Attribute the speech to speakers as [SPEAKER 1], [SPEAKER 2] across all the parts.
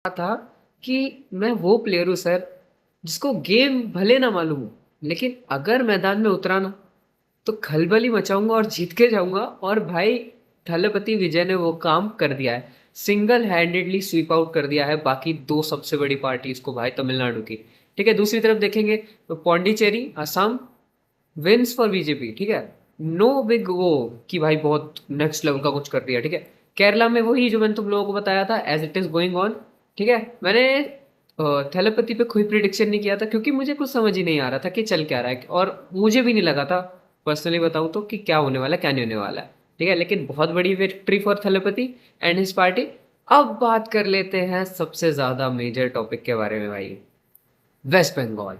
[SPEAKER 1] था कि मैं वो प्लेयर हूँ सर, जिसको गेम भले ना मालूम हो, लेकिन अगर मैदान में उतरा ना तो खलबली मचाऊंगा और जीत के जाऊंगा। और भाई थलपति विजय ने वो काम कर दिया है, सिंगल हैंडेडली स्वीप आउट कर दिया है बाकी दो सबसे बड़ी पार्टीज को भाई, तमिलनाडु की। ठीक है, दूसरी तरफ देखेंगे तो Pondicherry, Assam wins for BJP. ठीक है, नो बिग वो कि भाई बहुत नेक्स्ट लेवल का कुछ कर दिया। ठीक है, केरला में वही जो मैंने तुम लोगों को बताया था, as it is going on. ठीक है, मैंने थेलेपति पे कोई प्रिडिक्शन नहीं किया था क्योंकि मुझे कुछ समझ ही नहीं आ रहा था कि चल क्या रहा है, और मुझे भी नहीं लगा था पर्सनली बताऊं तो कि क्या होने वाला है क्या नहीं होने वाला है। ठीक है, लेकिन बहुत बड़ी victory for Thalapathy and his party. अब बात कर लेते हैं सबसे ज्यादा मेजर टॉपिक के बारे में भाई, वेस्ट बंगाल।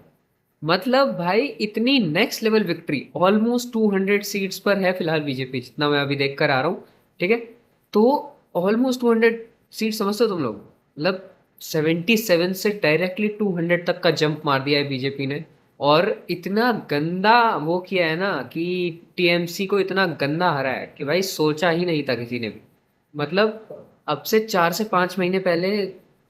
[SPEAKER 1] मतलब भाई इतनी next level victory, almost 200 seats पर है फिलहाल बीजेपी, जितना मैं अभी देख कर आ रहा हूँ। ठीक है, तो ऑलमोस्ट 200 सीट समझते हो तुम लोग, मतलब 77 से डायरेक्टली 200 तक का जंप मार दिया है बीजेपी ने। और इतना गंदा वो किया है ना कि टीएमसी को इतना गंदा हरा है कि भाई सोचा ही नहीं था किसी ने भी। मतलब अब से 4 से 5 महीने पहले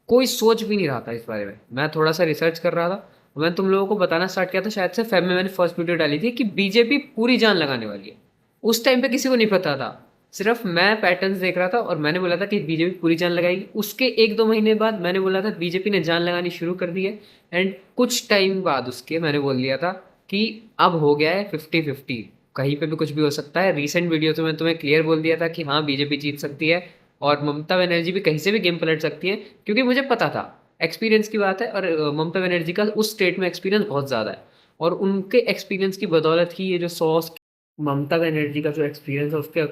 [SPEAKER 1] कोई सोच भी नहीं रहा था इस बारे में। मैं थोड़ा सा रिसर्च कर रहा था, मैंने तुम लोगों को बताना स्टार्ट किया था शायद से फेब में, मैंने फर्स्ट वीडियो डाली थी कि बीजेपी पूरी जान लगाने वाली है। उस टाइम पे किसी को नहीं पता था, सिर्फ मैं पैटर्न्स देख रहा था और मैंने बोला था कि बीजेपी पूरी जान लगाएगी। उसके 1-2 महीने बाद मैंने बोला था बीजेपी ने जान लगानी शुरू कर दी है। एंड कुछ टाइम बाद उसके मैंने बोल दिया था कि अब हो गया है 50-50, कहीं पे भी कुछ भी हो सकता है। रीसेंट वीडियो तो मैं तुम्हें क्लियर बोल दिया था कि हाँ बीजेपी जीत सकती है और ममता बनर्जी भी कहीं से भी गेम पलट सकती है, क्योंकि मुझे पता था, एक्सपीरियंस की बात है। और ममता बनर्जी का उस स्टेट में एक्सपीरियंस बहुत ज़्यादा है, और उनके एक्सपीरियंस की बदौलत ही ये जो ममता बनर्जी का जो एक्सपीरियंस है उसके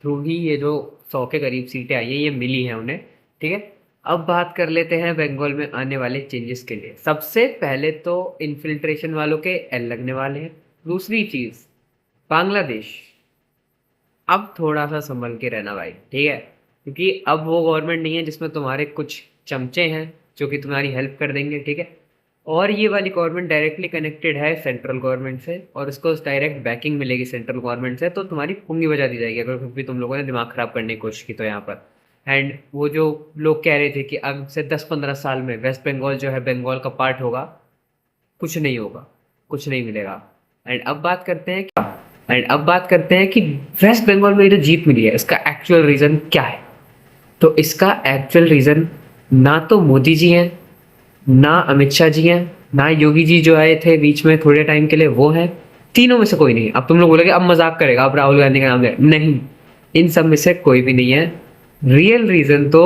[SPEAKER 1] थ्रू ही ये जो 100 के करीब सीटें आई हैं ये मिली हैं उन्हें। ठीक है, अब बात कर लेते हैं बंगाल में आने वाले चेंजेस के लिए। सबसे पहले तो इन्फिल्ट्रेशन वालों के एल लगने वाले हैं। दूसरी चीज़, बांग्लादेश, अब थोड़ा सा संभल के रहना भाई। ठीक है, क्योंकि अब वो गवर्नमेंट नहीं है जिसमें तुम्हारे कुछ चमचे हैं जो कि तुम्हारी हेल्प कर देंगे। ठीक है, और ये वाली गवर्नमेंट डायरेक्टली कनेक्टेड है सेंट्रल गवर्नमेंट से, और उसको डायरेक्ट बैकिंग मिलेगी सेंट्रल गवर्नमेंट से, तो तुम्हारी पुंगी बजा दी जाएगी अगर कुछ भी तुम लोगों ने दिमाग ख़राब करने की कोशिश की तो यहाँ पर। एंड वो जो लोग कह रहे थे कि अब से 10-15 साल में वेस्ट बंगाल जो है बंगाल का पार्ट होगा, कुछ नहीं होगा, कुछ नहीं मिलेगा। एंड अब बात करते हैं कि वेस्ट बंगाल में ये जो जीत मिली है इसका एक्चुअल रीज़न क्या है। तो इसका एक्चुअल रीज़न ना तो मोदी जी हैं, ना अमित शाह जी हैं, ना योगी जी जो आए थे बीच में थोड़े टाइम के लिए वो हैं। तीनों में से कोई नहीं। अब तुम लोग बोलोगे अब मजाक करेगा, अब राहुल गांधी का नाम ले, नहीं, इन सब में से कोई भी नहीं है। रियल रीज़न तो